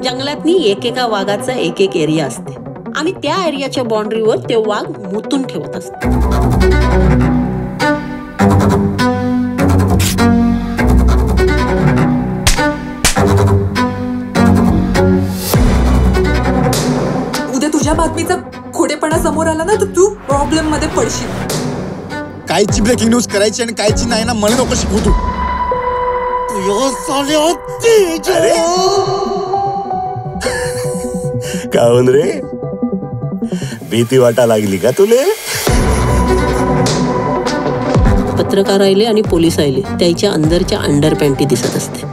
जंगलातनी एकेका वाघाचा एक एक एरिया असते आणि त्या एरियाच्या बाउंड्रीवर ते वाघ मुतून ठेवत असते. उद्या तुझ्या बातमीचा खोडेपणा समोर आला ना तर तू प्रॉब्लेम मध्ये पडशील. कायची ब्रेकिंग न्यूज करायची आणि कायची नाही ना मला नको शिकवू तू. काहून रे भीती वाटा लागली का तुले? पत्रकार आले आणि पोलीस आले त्याच्या अंदरच्या अंडर पॅन्टी दिसत असते.